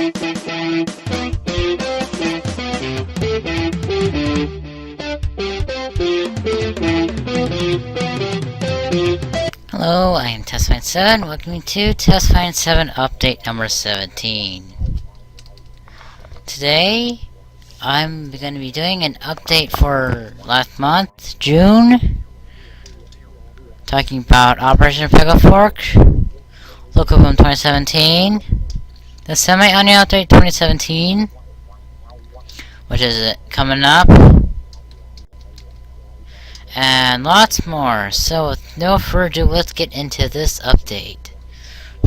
Hello, I am test1097. Welcome to test1097 update number 17. Today, I'm going to be doing an update for last month, June. Talking about Operation Pickle Fork, Lookoboom 2017, the semi-annual update 2017, which is coming up, and lots more. So with no further ado, let's get into this update.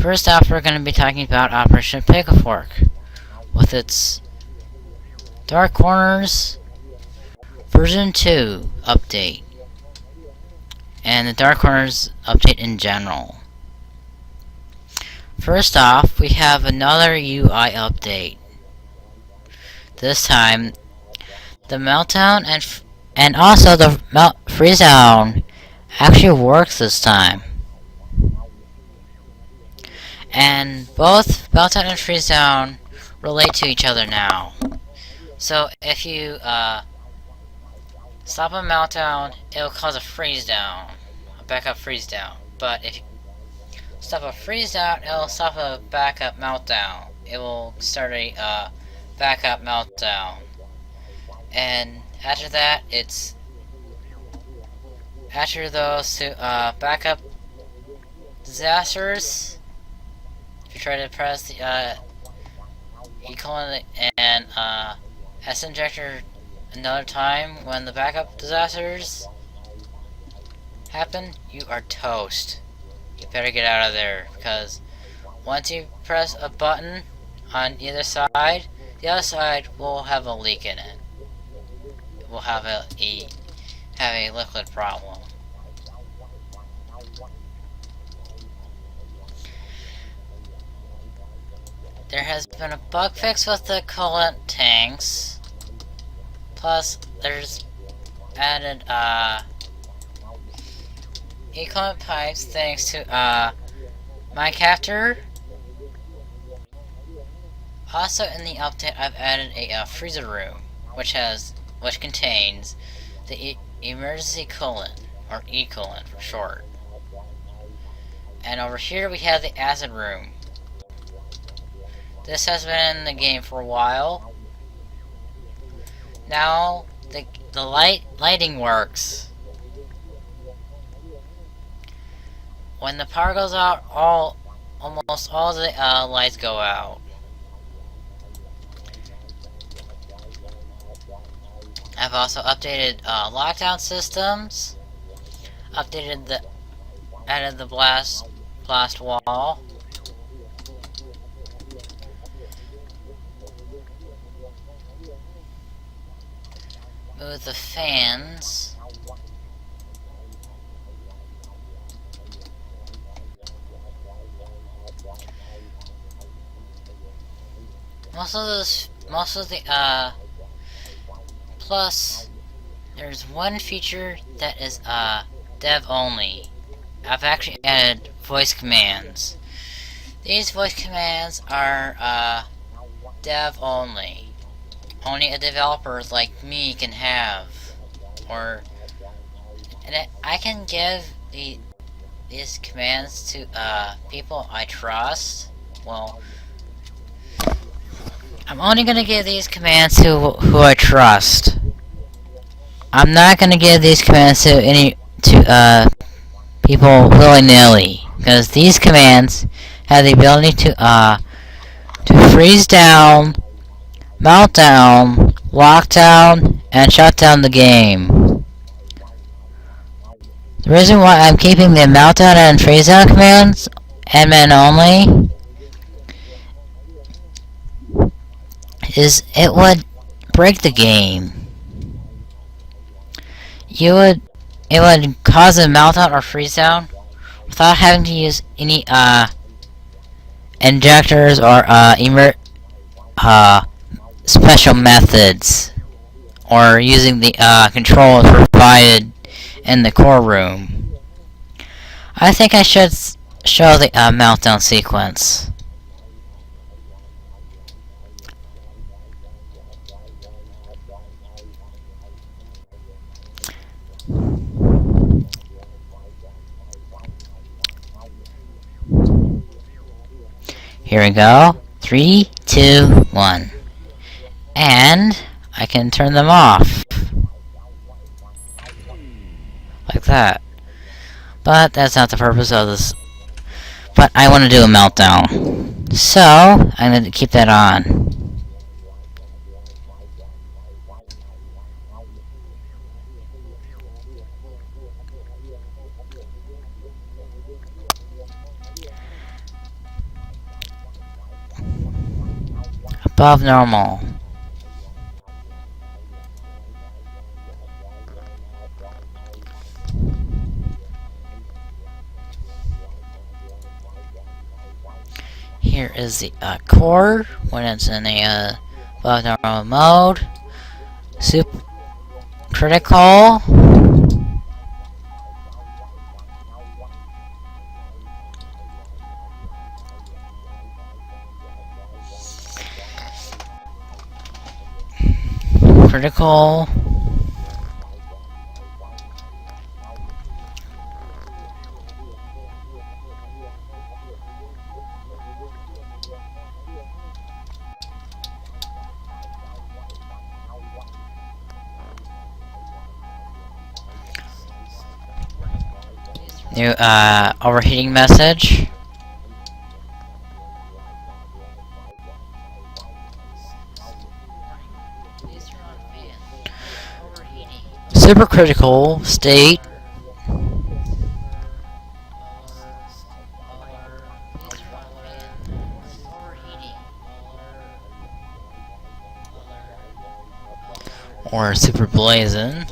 First off, we're going to be talking about Operation Pickle Fork with its Dark Corners version 2 update and the Dark Corners update in general. First off, we have another UI update. This time, the meltdown and also the freeze down actually works this time. And both meltdown and freeze down relate to each other now. So if you stop a meltdown, it will cause a freeze down, a backup freeze down. But if you stop a freeze down, it will stop a backup meltdown. It will start a backup meltdown. And after that, after those two backup disasters, if you try to press the E-colon and S injector another time when the backup disasters happen, you are toast. You better get out of there, because once you press a button on either side, the other side will have a leak in it. It will have a liquid problem. There has been a bug fix with the coolant tanks. Plus, there's added e-coolant pipes thanks to miecafter. Also, in the update, I've added a freezer room, which contains the emergency coolant, or e-coolant for short. And over here we have the acid room. This has been in the game for a while. Now the lighting works. When the power goes out, almost all the lights go out. I've also updated lockdown systems. Added the blast wall. Move the fans. Most of the plus there's one feature that is dev only. I've actually added voice commands. These voice commands are dev only. Only a developer like me can have, I can give these commands to people I trust. Well, I'm only gonna give these commands to who I trust. I'm not gonna give these commands to people willy-nilly, because these commands have the ability to freeze down, meltdown, lockdown, and shut down the game. The reason why I'm keeping the meltdown and freeze down commands admin only is it would break the game. It would cause a meltdown or freeze down without having to use any injectors or special methods, or using the controls provided in the core room. I think I should show the meltdown sequence. Here we go. 3, 2, 1. And I can turn them off. Like that. But that's not the purpose of this. But I want to do a meltdown. So, I'm going to keep that on. Above normal. Here is the core when it's in a above normal mode. Super critical. Critical. New overheating message. Supercritical state. Or super blazing.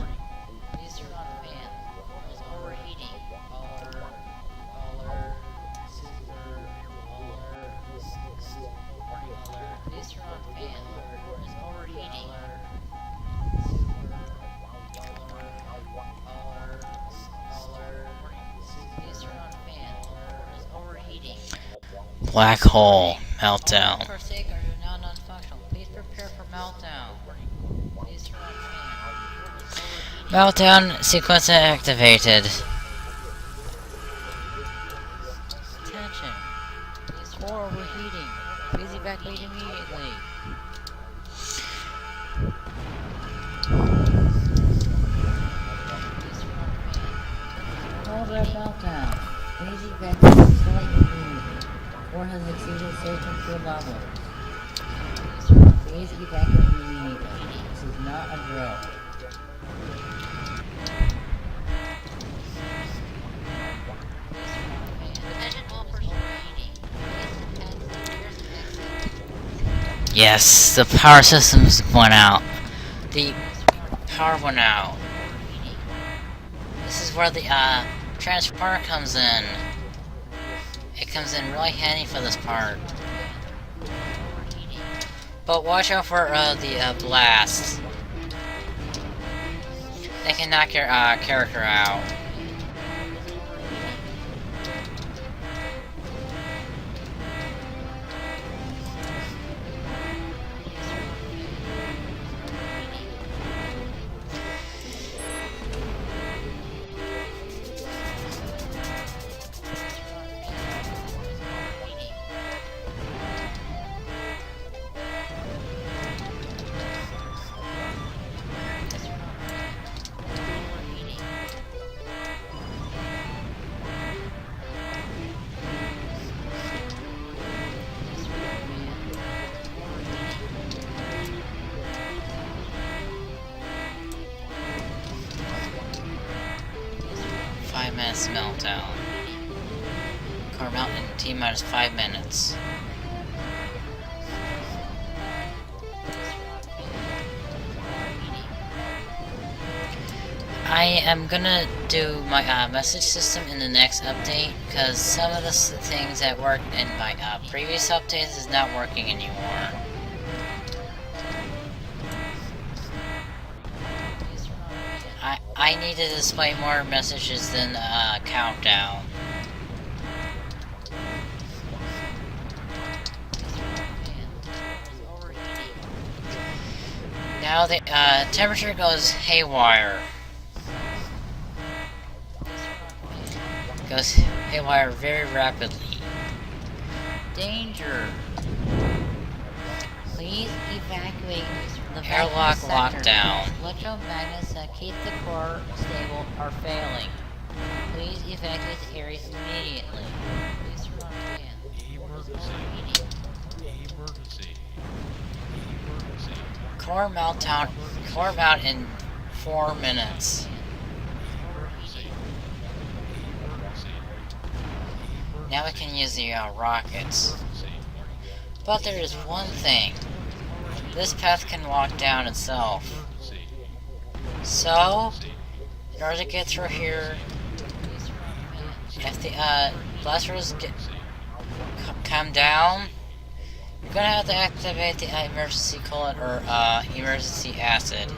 Black hole meltdown. Meltdown sequence activated. Attention. Core overheating. Please evacuate immediately. Core meltdown. Please evacuate immediately. Core has exceeded safe and fuel levels. Please evacuate immediately. This is not a drill. Yes, the power systems went out. The power went out. This is where the transformer comes in. It comes in really handy for this part. But watch out for the blast. They can knock your character out. Minutes meltdown. Car mount in T minus 5 minutes. I am gonna do my message system in the next update because some of the things that worked in my previous updates is not working anymore. I need to display more messages than countdown. Now the temperature goes haywire. Goes haywire very rapidly. danger. Please evacuate the airlock lockdown. Electromagnets that keep the core stable are failing. Please evacuate the areas immediately. Please turn on fan. Emergency. Core mount in 4 minutes. Now we can use the rockets. But there is one thing. This path can lock down itself. So, in order to get through here, if the blasters come down, you're gonna have to activate the emergency coolant or emergency acid.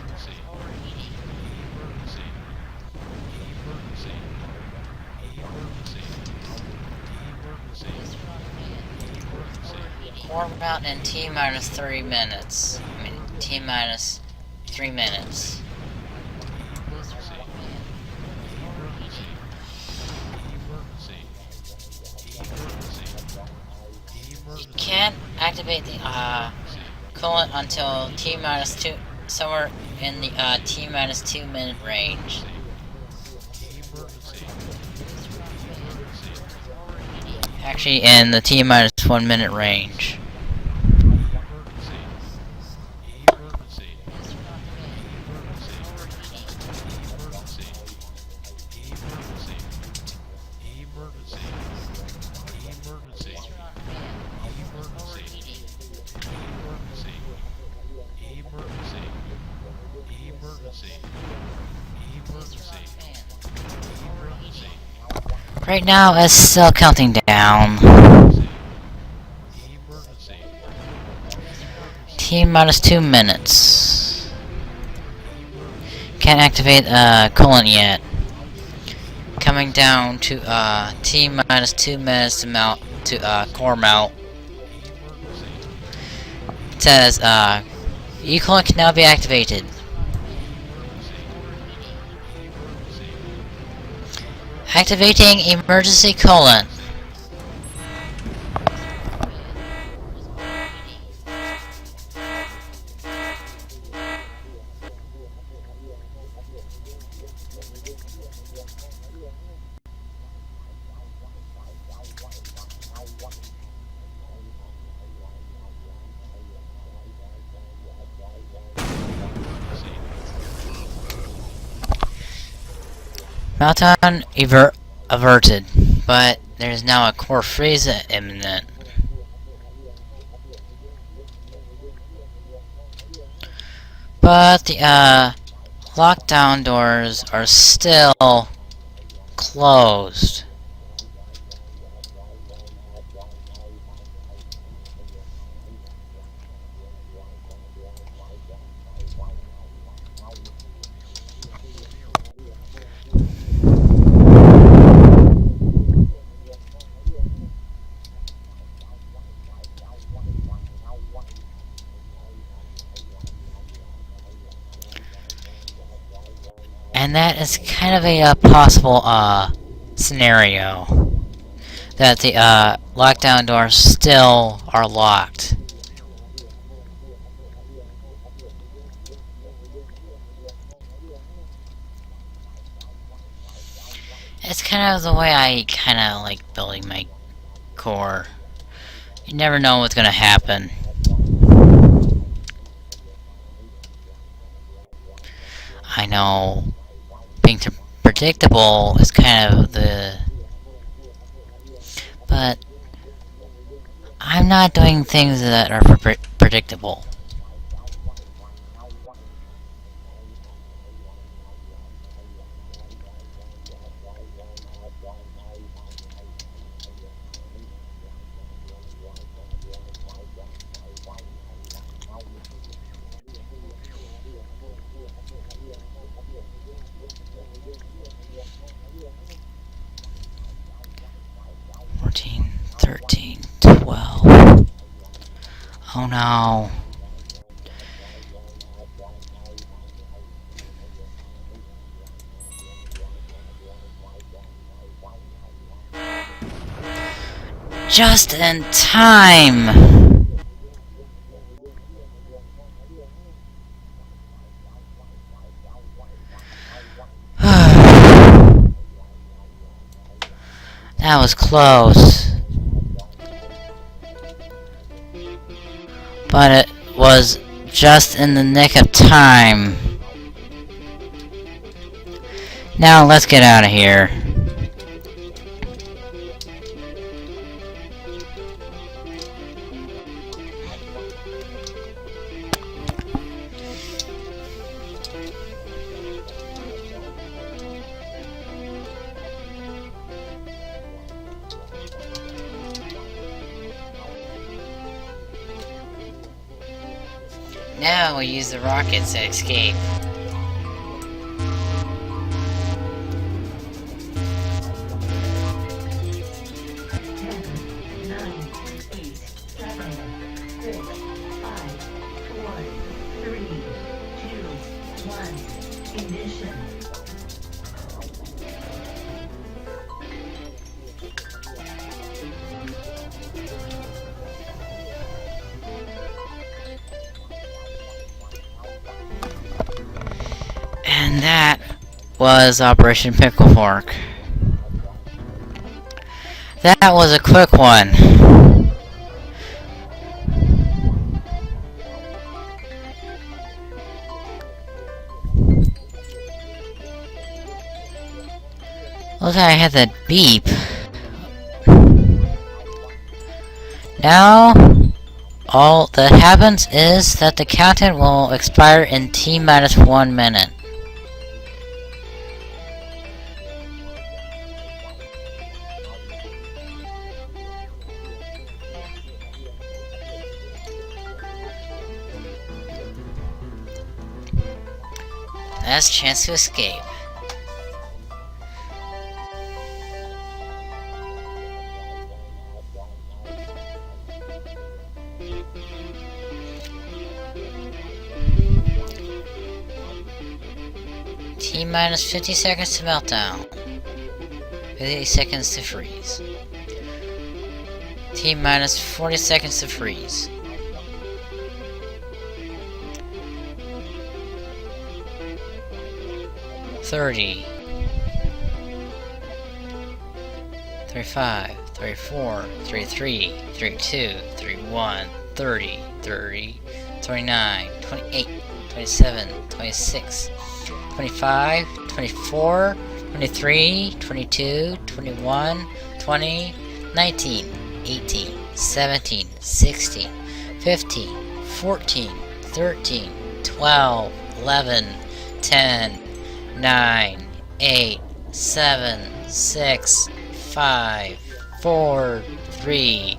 Core mount in T-minus 3 minutes. I mean, T-minus 3 minutes. You can't activate the coolant until T-minus 2, somewhere in the T-minus 2 minute range. Actually, in the T-minus 1 minute range. Right now, it's still counting down. T-minus 2 minutes. Can't activate coolant yet. Coming down to T-minus 2 minutes to mount to core mount. It says E-coolant can now be activated. Activating emergency coolant. Meltdown averted, but there's now a core freeze imminent. But the lockdown doors are still closed. And that is kind of a possible scenario, that the lockdown doors still are locked. It's kind of the way I kind of like building my core. You never know what's gonna happen. I know being predictable is kind of but I'm not doing things that are predictable. Oh no. just in time! That was close. But it was just in the nick of time. Now let's get out of here. Now we use the rockets to escape. And that was Operation Pickle Fork. That was a quick one. Look, I had that beep. Now, all that happens is that the countdown will expire in T-minus 1 minute. Last chance to escape. T-minus 50 seconds to meltdown. 50 seconds to freeze. T-minus 40 seconds to freeze. 30. 35, 34, 33, 32, 31, 30, 30, 29, 28, 27, 26, 25, 24, 23, 22, 21, 20, 19, 18, 17, 16, 15, 14, 13, 12, 11, 10, 9, 8, 7, 6, 5, 4, 3,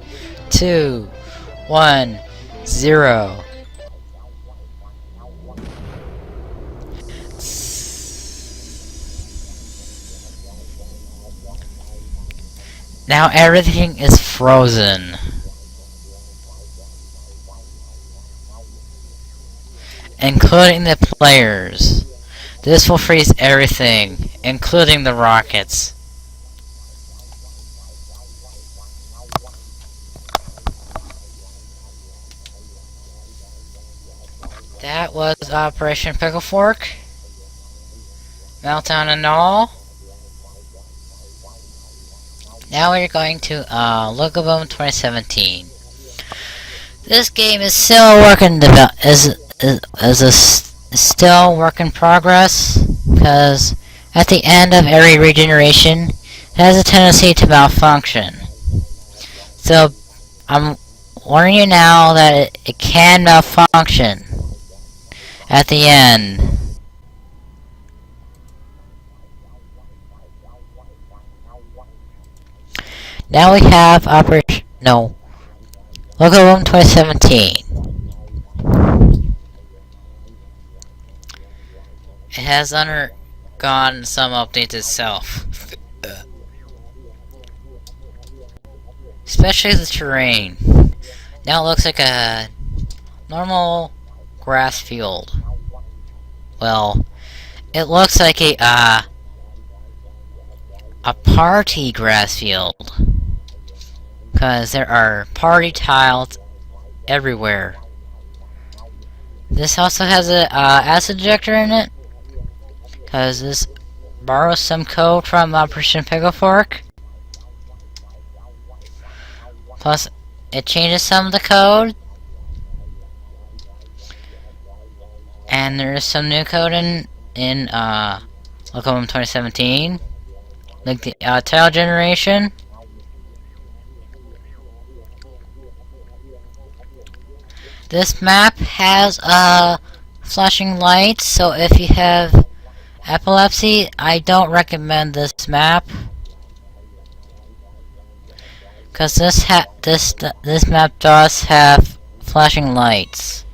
2, 1, 0. Now everything is frozen. Including the players. This will freeze everything, including the rockets. That was Operation Pickle Fork. Meltdown and all. Now we're going to Lookoboom 2017. This game is still still work in progress, because at the end of every regeneration, it has a tendency to malfunction. So I'm warning you now that it can malfunction at the end. Now we have Lookoboom 2017. It has undergone some updates itself. Especially the terrain. Now it looks like a normal grass field. Well, it looks like a party grass field. because there are party tiles everywhere. This also has a acid injector in it, because this borrows some code from Operation Pickle. Plus, it changes some of the code, and there is some new code in Lookoboom 2017, like the tile generation. This map has flashing lights, so if you have epilepsy, I don't recommend this map, because this map does have flashing lights.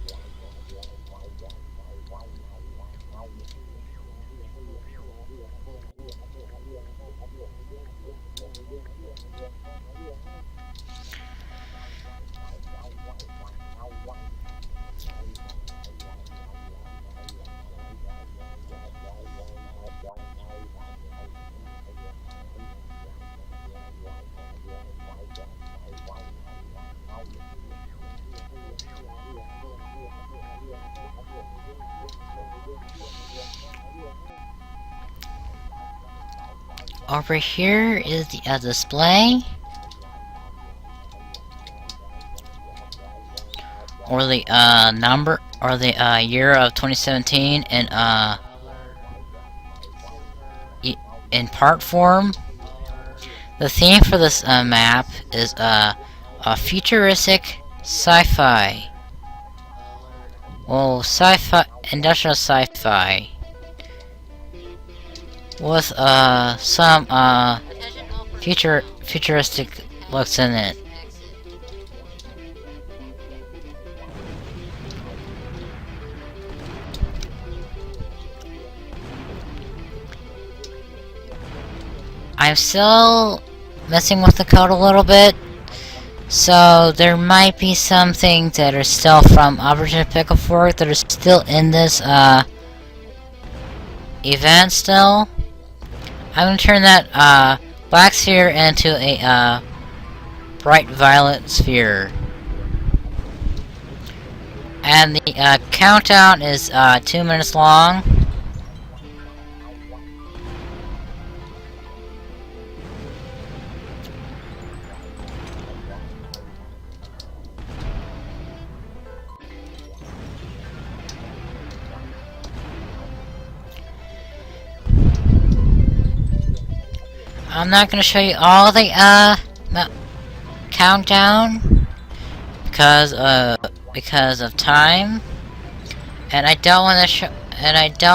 Over here is the display, or the number, or the year of 2017 in part form. The theme for this map is a futuristic sci-fi. Well, industrial sci-fi, with some futuristic looks in it. I'm still messing with the code a little bit, so there might be some things that are still from Operation Pickle that are still in this event still. I'm gonna turn that black sphere into a bright violet sphere. And the countdown is 2 minutes long. I'm not gonna show you all the countdown because of time, and I don't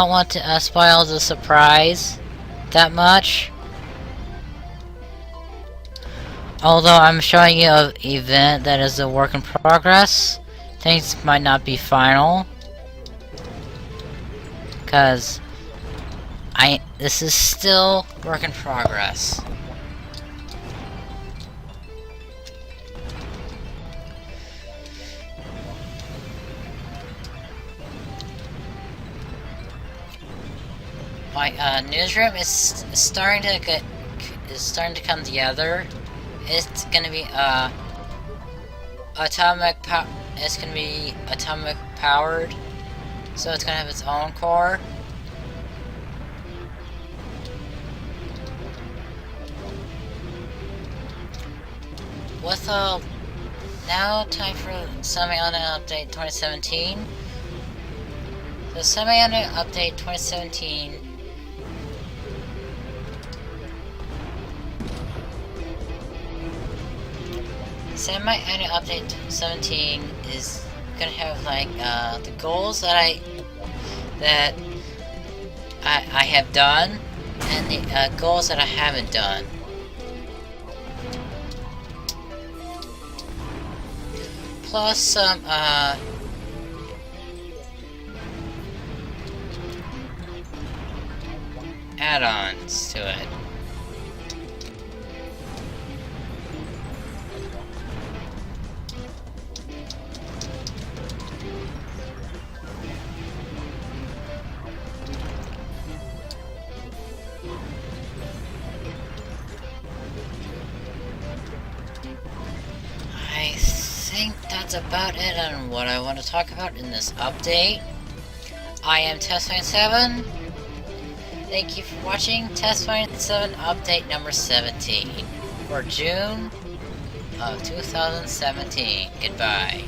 want to spoil the surprise that much. Although I'm showing you an event that is a work in progress, things might not be final, because this is still work in progress. My newsroom is starting to come together. It's gonna be atomic powered, so it's gonna have its own core. With now time for Semi-Auto Update 2017. The Semi-Auto Update 2017 Semi-Auto Update 17 is gonna have like the goals that I have done, and the goals that I haven't done. Plus some add-ons to it. that's about it on what I want to talk about in this update. I am test1097. Thank you for watching test1097 update number 17 for June of 2017. Goodbye.